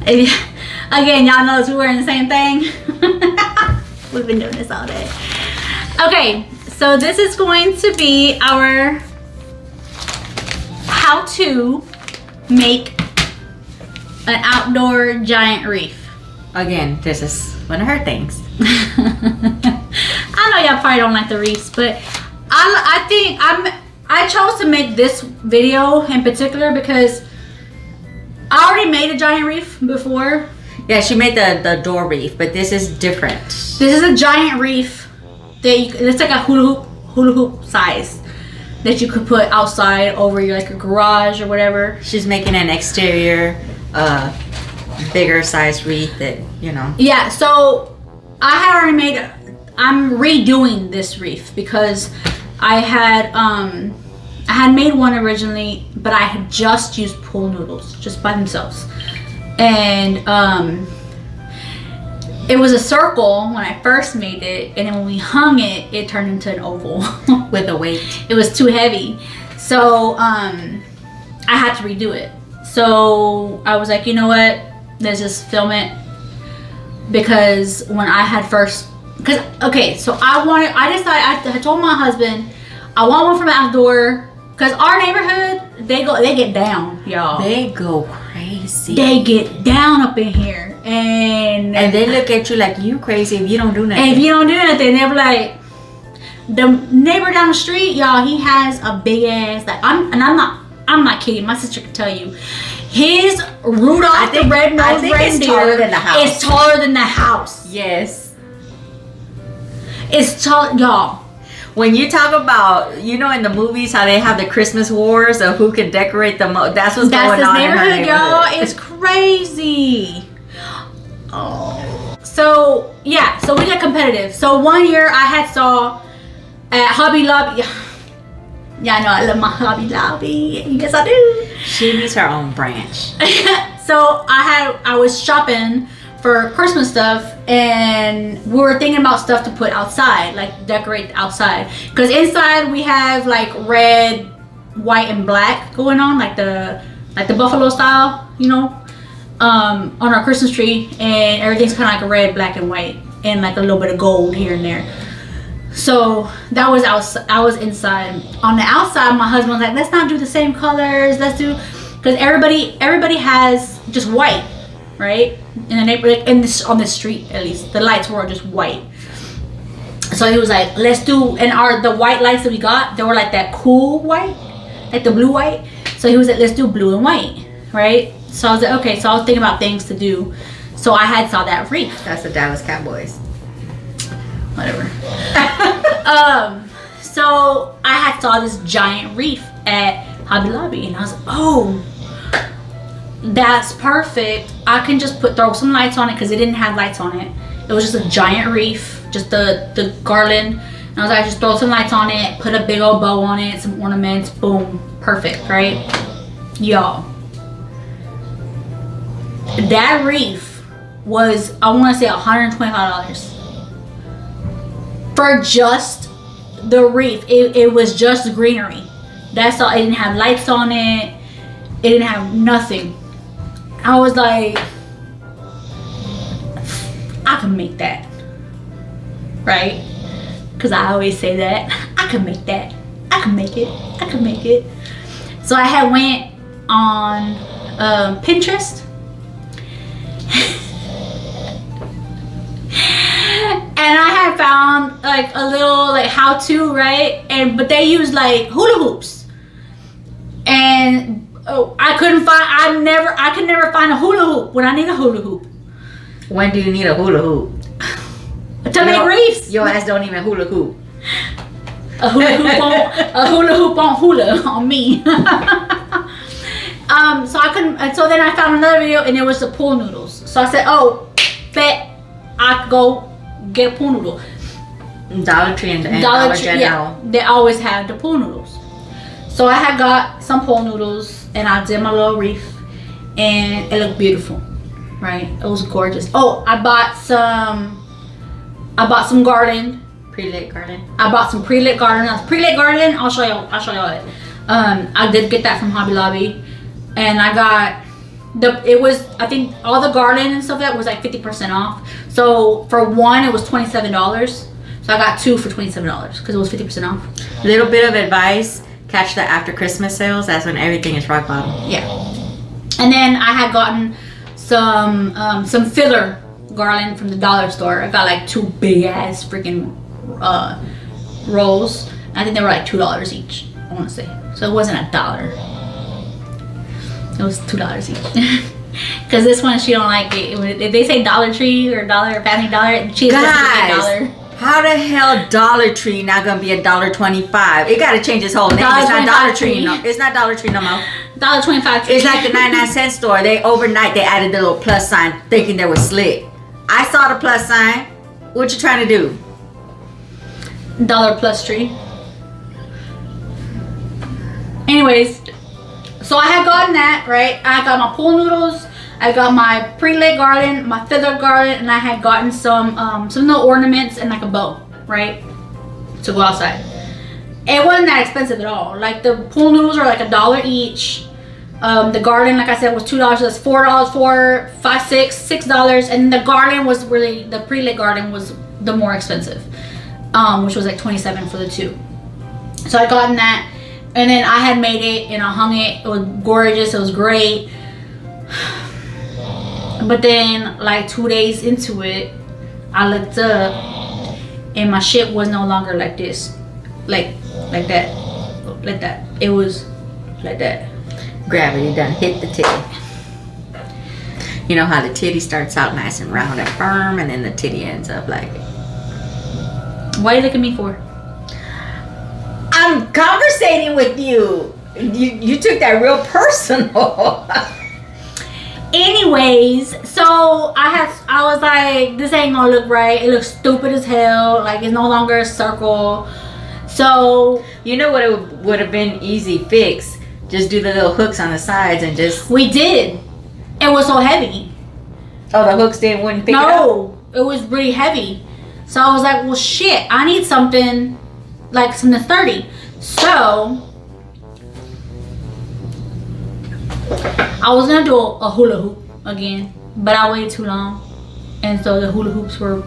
Again, y'all notice we're wearing the same thing. We've been doing this all day. Okay, so this is going to be our how to make an outdoor giant wreath. Again, this is one of her things. I know y'all probably don't like the wreaths, but I chose to make this video in particular because I already made a giant wreath before. Yeah, she made the door wreath, but this is different. This is a giant wreath that it's like a hula hoop size that you could put outside over your like a garage or whatever. She's making an exterior, bigger size wreath that, you know. Yeah, so I had already made. I'm redoing this wreath because I had made one originally, but I had just used pool noodles just by themselves, and it was a circle when I first made it, and then when we hung it, it turned into an oval with a weight. It was too heavy, so I had to redo it. So I was like, you know what? Let's just film it, because when I had first, so I told my husband I want one from outdoor, because our neighborhood, they get down, y'all. They go crazy. They get down up in here, and they look at you like you crazy if you don't do nothing. And if you don't do nothing, they're like, the neighbor down the street, y'all, he has a big ass. Like I'm not kidding. My sister can tell you, his Rudolph the red-nosed reindeer is taller than the house. Yes, it's tall, y'all. When you talk about, you know, in the movies how they have the Christmas wars of who can decorate the most, that's what's going on in her neighborhood. Y'all. It's crazy. Oh. So yeah, so we got competitive. So one year I had at Hobby Lobby. Yeah, I know I love my Hobby Lobby. Yes, I do. She needs her own branch. So I was shopping for Christmas stuff, and we were thinking about stuff to put outside, like decorate outside, because inside we have like red, white, and black going on, like the buffalo style, you know, on our Christmas tree, and everything's kind of like red, black, and white, and like a little bit of gold here and there. So that was outside. I was inside. On the outside, my husband was like, let's not do the same colors, let's do, because everybody has just white, right? In the neighborhood, on the street, at least the lights were just white. So he was like, let's do, and the white lights that we got, they were like that cool white, like the blue white. So he was like, let's do blue and white, right? So I was like, okay. So I was thinking about things to do. So I had saw that wreath. That's the Dallas Cowboys. Whatever. So I had saw this giant wreath at Hobby Lobby, and I was like, oh, that's perfect. I can just throw some lights on it, because it didn't have lights on it. It was just a giant wreath, just the garland. And I was like, just throw some lights on it, put a big old bow on it, some ornaments, boom, perfect, right? Y'all, that wreath was, I want to say, $125 for just the wreath. It was just greenery. That's all. It didn't have lights on it. It didn't have nothing. I was like, I can make that, right? Because I always say that. I can make that. I can make it. I can make it. So I had went on Pinterest. And I had found like a little like how to, right? But they use like hula hoops. And I could never find a hula hoop when I need a hula hoop. When do you need a hula hoop? To make wreaths. Your ass don't even hula hoop. A hula hoop on hula on me. So I couldn't, and so then I found another video, and it was the pool noodles. So I said, oh, bet I could go get a pool noodle. Dollar Tree and Dollar General. Yeah, they always have the pool noodles. So I had got some pool noodles, and I did my little wreath, and it looked beautiful, right? It was gorgeous. Oh, I bought some garland. Pre-lit garland. I bought some pre-lit garland. I'll show y'all it. I did get that from Hobby Lobby, and I got it was, I think all the garland and stuff that was like 50% off. So for one, it was $27. So I got two for $27 because it was 50% off. Little bit of advice: catch the after Christmas sales. That's when everything is rock bottom. Yeah. And then I had gotten some filler garland from the dollar store. I got like 2 big ass freaking rolls. I think they were like $2 each, I want to say. So it wasn't $1. It was $2 each. Because this one, she don't like it. If they say Dollar Tree or Family Dollar, she's $1. How the hell Dollar Tree not gonna be $1.25? It gotta change its whole name. It's not Dollar Tree. No, it's not Dollar Tree no more. $1.25. It's like the 99-cent store. They overnight they added the little plus sign, thinking they were slick. I saw the plus sign. What you trying to do? Dollar Plus Tree. Anyways, so I had gotten that, right? I got my pool noodles, I got my pre-lit garland, my feather garland, and I had gotten some little ornaments and like a bow, right? To go outside. It wasn't that expensive at all. Like the pool noodles are like $1 each. The garland, like I said, was $2. That's $4, $4, $5, $6, and the garland was really, the pre-lit garland was the more expensive, which was like $27 for the two. So I gotten that. And then I had made it and I hung it. It was gorgeous. It was great. But then like 2 days into it, I looked up and my shit was no longer like this. Like that. Like that. It was like that. Gravity done hit the titty. You know how the titty starts out nice and round and firm, and then the titty ends up like... Why are you looking at me for? I'm conversating with you. You took that real personal. Anyways, so I was like, this ain't gonna look right. It looks stupid as hell. Like it's no longer a circle. So you know what it would have been easy fix? Just do the little hooks on the sides and just... We did. It was so heavy. Oh, the hooks wouldn't pick it up? No, it was really heavy. So I was like, well shit, I need something like something 30. So I was gonna do a hula hoop again, but I waited too long, and so the hula hoops were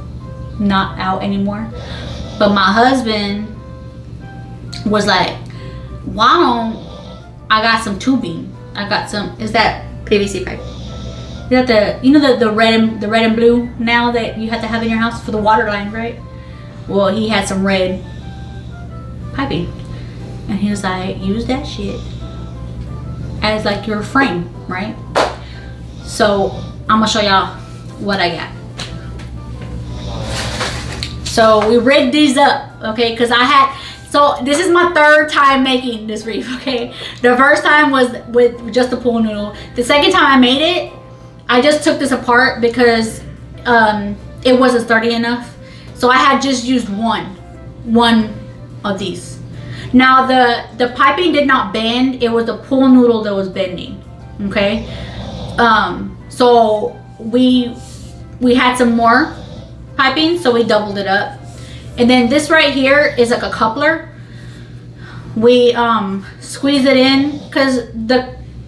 not out anymore. But my husband was like, why don't I got some tubing? I got some, is that PVC pipe? Is that the red and blue now that you have to have in your house for the water line, right? Well, he had some red piping, and he was like, use that shit as like your frame, right? So I'm gonna show y'all what I got. So we rigged these up, okay? Because so this is my third time making this wreath, okay? The first time was with just the pool noodle. The second time I made it, I just took this apart because it wasn't sturdy enough. So I had just used one of these. Now the piping did not bend. It was the pool noodle that was bending, okay? So we had some more piping, so we doubled it up. And then this right here is like a coupler. We squeeze it in because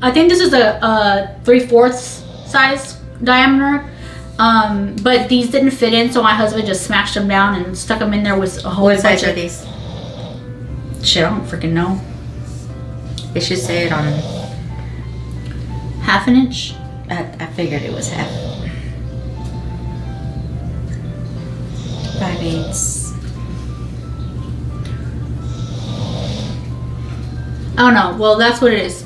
I think this is a 3/4 size diameter. But these didn't fit in, so my husband just smashed them down and stuck them in there with a whole bunch. What size are these? Shit, I don't freaking know. It should say it on... 1/2 inch. I figured it was 1/2. 5/8. Oh no, well that's what it is.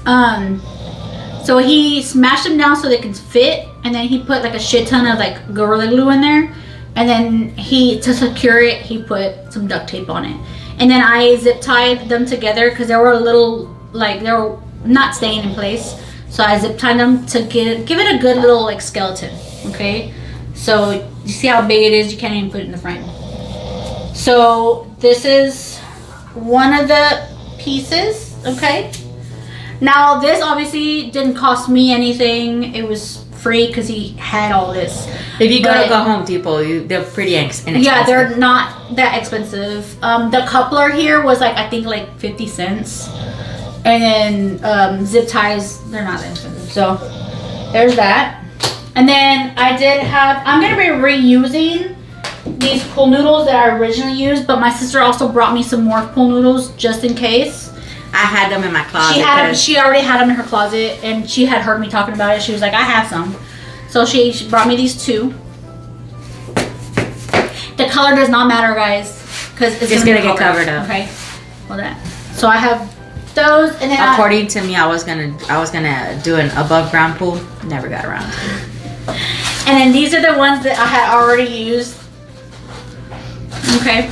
So he smashed them down so they could fit, and then he put like a shit ton of like Gorilla Glue in there, and then to secure it, he put some duct tape on it. And then I zip tied them together because they were a little, like, they were not staying in place. So I zip tied them to give it a good little like skeleton, okay? So you see how big it is, you can't even put it in the frame. So this is one of the pieces, okay? Now this obviously didn't cost me anything. It was free because he had all this. If you go to Home Depot, they're pretty inexpensive. Yeah, they're not that expensive. The coupler here was like, I think like 50 cents. And then zip ties, they're not that expensive. So There's that. And then I did have, I'm going to be reusing these pool noodles that I originally used, but my sister also brought me some more pool noodles just in case. I had them in my closet. She already had them in her closet, and she had heard me talking about it. She was like, I have some. So she brought me these 2. The color does not matter, guys, because it's going to get covered up. Okay. Well, that. So I have those, and then according to me, I was gonna do an above ground pool. Never got around to it. And then these are the ones that I had already used. Okay.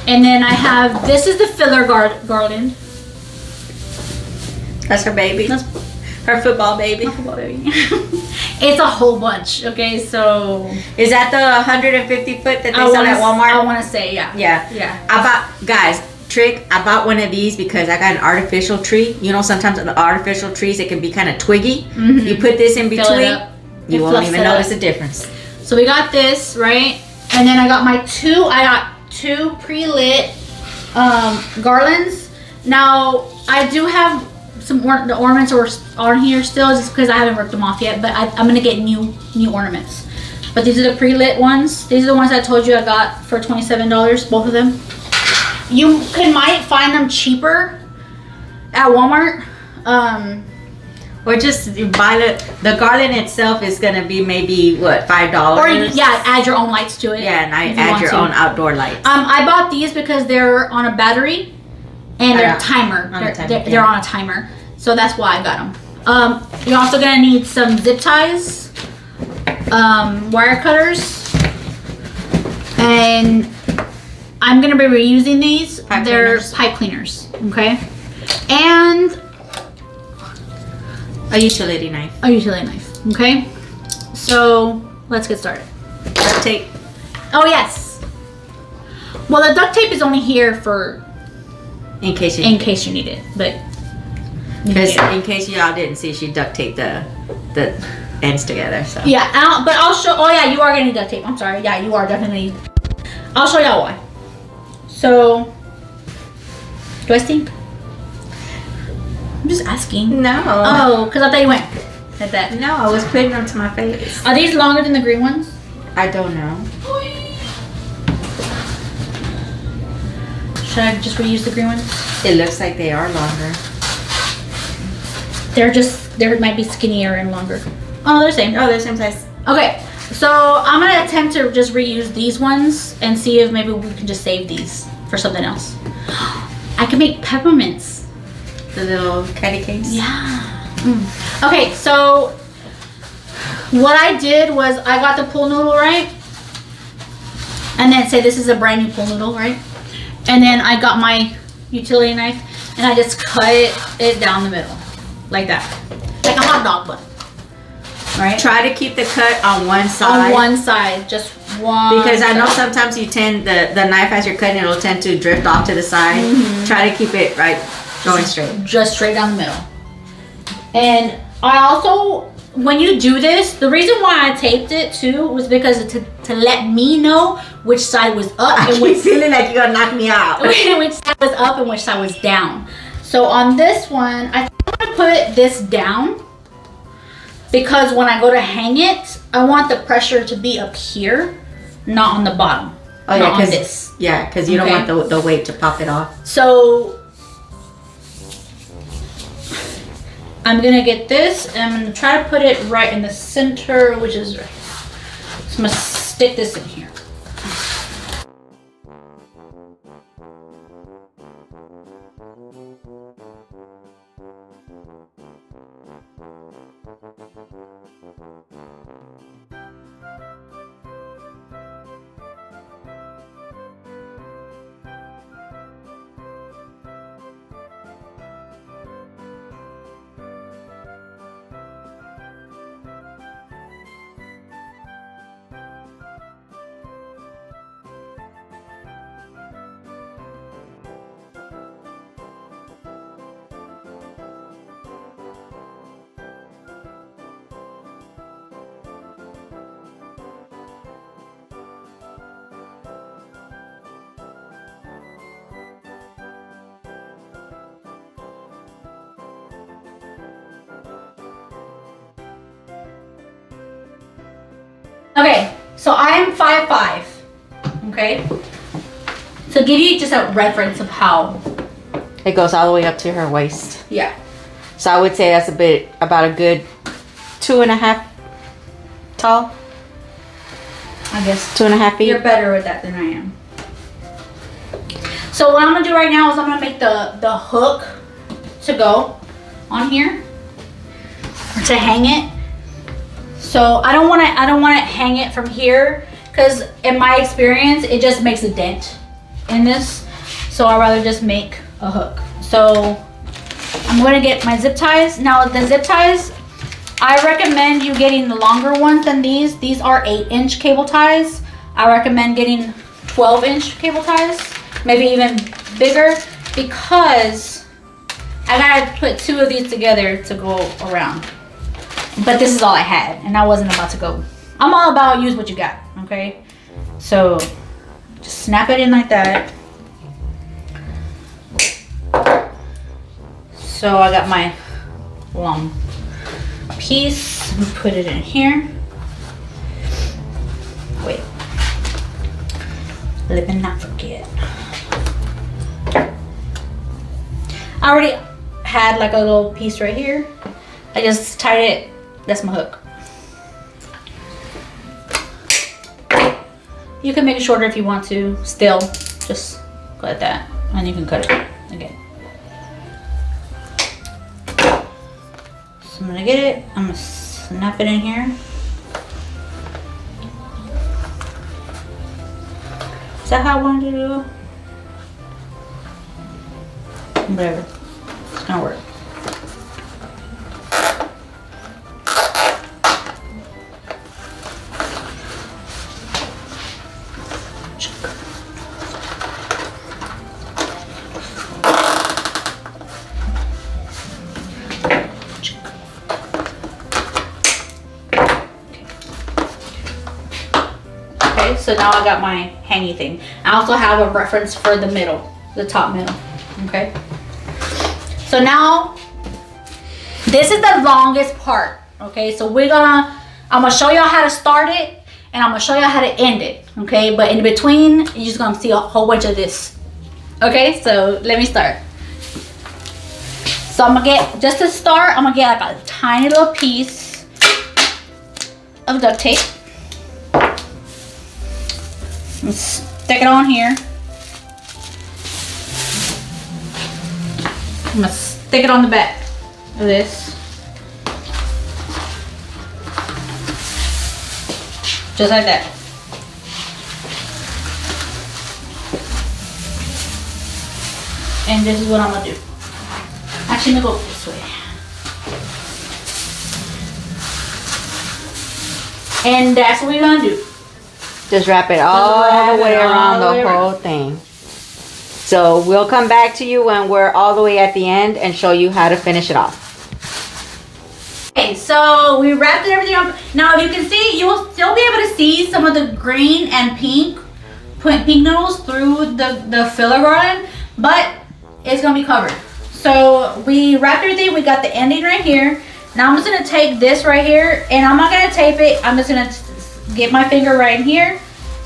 And then I have, this is the filler garland. That's her baby. That's her football baby. My football baby. It's a whole bunch. Okay, so is that the 150 foot that they sell at Walmart? I want to say yeah. I bought one of these because I got an artificial tree. You know, sometimes the artificial trees, it can be kind of twiggy. Mm-hmm. You put this in between, you won't even notice a difference. So we got this, right? And then I got two pre-lit garlands. Now, I do have some the ornaments are on here still just because I haven't ripped them off yet, but I'm going to get new ornaments. But these are the pre-lit ones. These are the ones I told you I got for $27, both of them. You might find them cheaper at Walmart. Or just buy the garland itself is gonna be maybe what, $5? Or yeah, add your own lights to it. Yeah, and add your own outdoor lights. I bought these because they're on a battery and they're timer. They're on a timer, so that's why I got them. You're also gonna need some zip ties, wire cutters, and I'm gonna be reusing these. They're pipe cleaners, okay? And a utility knife. Okay? So, let's get started. Duct tape. Oh, yes. Well, the duct tape is only here for in case you need it, but because in case y'all didn't see, she duct taped the ends together. So yeah, but I'll show. Oh yeah, you are gonna need duct tape. I'm sorry. Yeah, you are definitely. I'll show y'all why. So, do I stink? I'm just asking. No. Oh, because I thought you went at that. No, I was putting them to my face. Are these longer than the green ones? I don't know. Should I just reuse the green ones? It looks like they are longer. They might be skinnier and longer. Oh, they're the same. Oh, they're the same size. Okay, so I'm gonna attempt to just reuse these ones and see if maybe we can just save these for something else. I can make peppermints. The little candy canes? Yeah. Okay, so what I did was I got the pool noodle, right? And then say this is a brand new pool noodle, right? And then I got my utility knife and I just cut it down the middle. Like that. Like a hot dog bun. Right? Try to keep the cut on one side. On one side, just one. Because I know sometimes you tend, the knife as you're cutting, it'll tend to drift off to the side. Mm-hmm. Try to keep it right, going straight. Just straight down the middle. And I also, when you do this, the reason why I taped it too was because to let me know which side was up. I keep feeling like you're gonna knock me out. Which side was up and which side was down. So on this one, I think I'm gonna put this down because when I go to hang it, I want the pressure to be up here, not on the bottom. Oh yeah, on this. Yeah, because you don't want the weight to pop it off. So I'm gonna get this and I'm gonna try to put it right in the center, which is right. So I'm gonna stick this in here. 155. Okay. So give you just a reference of how it goes all the way up to her waist. Yeah. So I would say that's about a good 2.5 tall. I guess 2.5 feet. You're better with that than I am. So what I'm gonna do right now is I'm gonna make the hook to go on here to hang it. So I don't want to hang it from here because in my experience it just makes a dent in this. So I'd rather just make a hook. So I'm gonna get my zip ties. Now the zip ties, I recommend you getting the longer ones than these. These are 8-inch cable ties. I recommend getting 12-inch cable ties, maybe even bigger, because I gotta put 2 of these together to go around. But this is all I had, and I wasn't about to go. I'm all about use what you got, okay? So just snap it in like that. So I got my long piece, and put it in here. Wait, let me not forget. I already had like a little piece right here. I just tied it. That's my hook. You can make it shorter if you want to. Still, just go like that, and you can cut it again. So I'm gonna get it. I'm gonna snap it in here. Is that how I wanted to do it? Whatever. It's gonna work. Okay, so now I got my hangy thing. I also have a reference for the middle, the top middle. Okay. So now this is the longest part. Okay, so I'm gonna show y'all how to start it, and I'm gonna show y'all how to end it. Okay, but in between, you're just gonna see a whole bunch of this. Okay, so let me start. So I'm gonna get, just to start, I'm gonna get like a tiny little piece of duct tape. I'm gonna stick it on here. I'm gonna stick it on the back of this. Just like that. And this is what I'm gonna do. Actually, I'm gonna go this way. And that's what we're gonna do. Just wrap it all the way around the whole thing. So we'll come back to you when we're all the way at the end and show you how to finish it off. Okay, so we wrapped everything up. Now, if you can see, you'll still be able to see some of the green and pink noodles through the filler garland, but it's gonna be covered. So we wrapped everything. We got the ending right here. Now I'm just gonna take this right here, and I'm not gonna tape it. I'm just gonna get my finger right in here,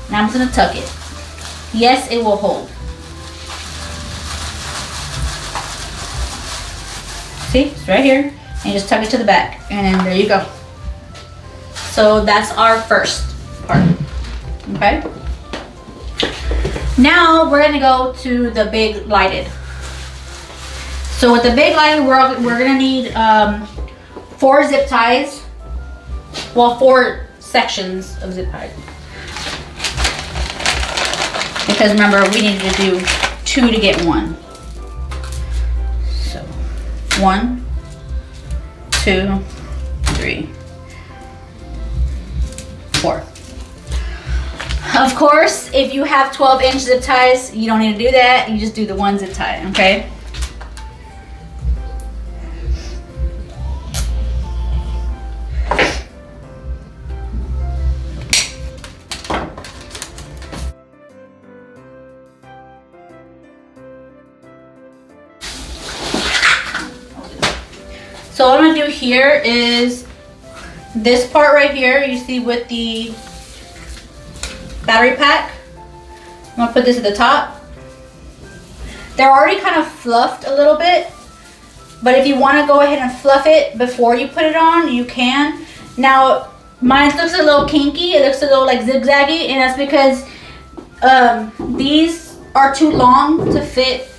and I'm just gonna tuck it. Yes, it will hold. See, it's right here, and you just tuck it to the back, and there you go. So that's our first part, okay? Now we're gonna go to the big lighted. So with the big lighted, we're gonna need 4 zip ties. Well, 4 sections of zip ties. Because remember, we needed to do 2 to get 1. So 1, 2, 3, 4. Of course, if you have 12-inch zip ties, you don't need to do that. You just do the 1 zip tie, okay? So what I'm gonna do here is this part right here, you see with the battery pack. I'm gonna put this at the top. They're already kind of fluffed a little bit, but if you want to go ahead and fluff it before you put it on, you can. Now, mine looks a little kinky. It looks a little like zigzaggy, and that's because these are too long to fit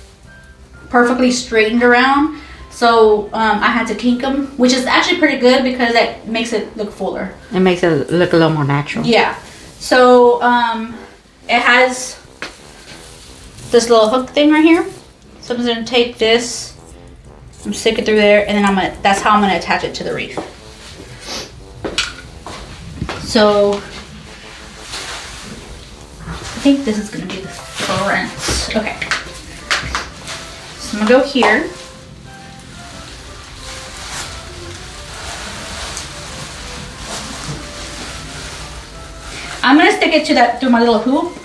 perfectly straightened around. So I had to kink them, which is actually pretty good because that makes it look fuller. It makes it look a little more natural. Yeah. So it has this little hook thing right here. So I'm just gonna take this and stick it through there, and then that's how I'm gonna attach it to the wreath. So I think this is gonna be the front. Okay. So I'm gonna go here. I'm gonna stick it through my little hoop,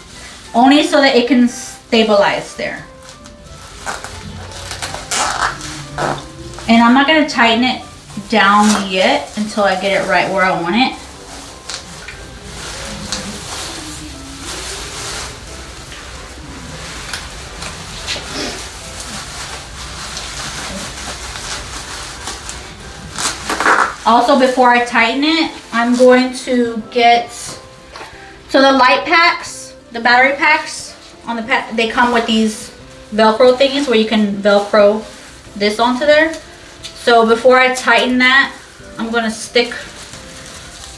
only so that it can stabilize there. And I'm not gonna tighten it down yet until I get it right where I want it. Also, before I tighten it, I'm going to get, so the light packs, the battery packs on the pack, they come with these Velcro thingies where you can Velcro this onto there. So before I tighten that, I'm gonna stick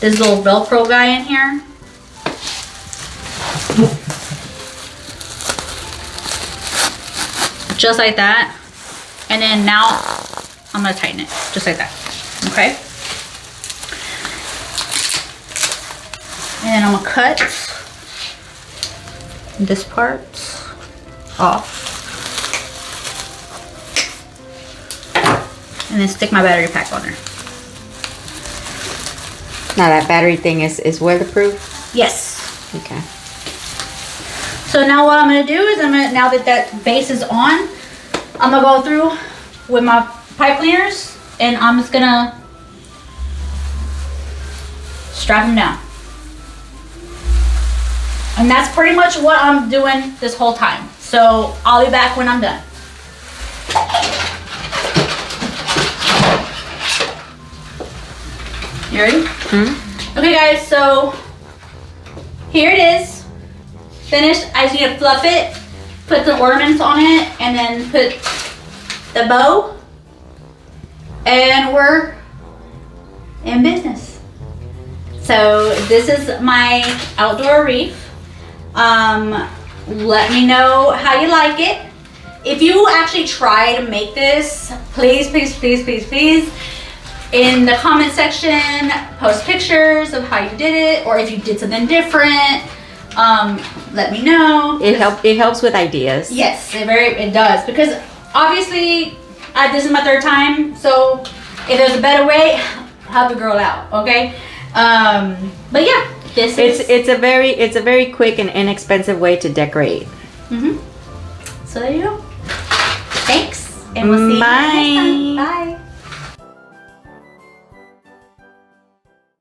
this little Velcro guy in here. Just like that. And then now I'm gonna tighten it, just like that, okay? And then I'm gonna cut this part off. And then stick my battery pack on there. Now that battery thing is weatherproof? Yes. Okay. So now what I'm gonna do is now that base is on, I'm gonna go through with my pipe cleaners and I'm just gonna strap them down. And that's pretty much what I'm doing this whole time. So I'll be back when I'm done. You ready? Mm-hmm. Okay guys, so here it is. Finished. I just need to fluff it, put the ornaments on it, and then put the bow. And we're in business. So this is my outdoor wreath. Let me know how you like it. If you actually try to make this, please, please, please, please, please, in the comment section, post pictures of how you did it, or if you did something different, let me know. It helps with ideas. Yes, it does, because obviously this is my third time, so if there's a better way, help a girl out, okay? But yeah, it's a very quick and inexpensive way to decorate. So there you go. Thanks, and we'll see you next time. Bye.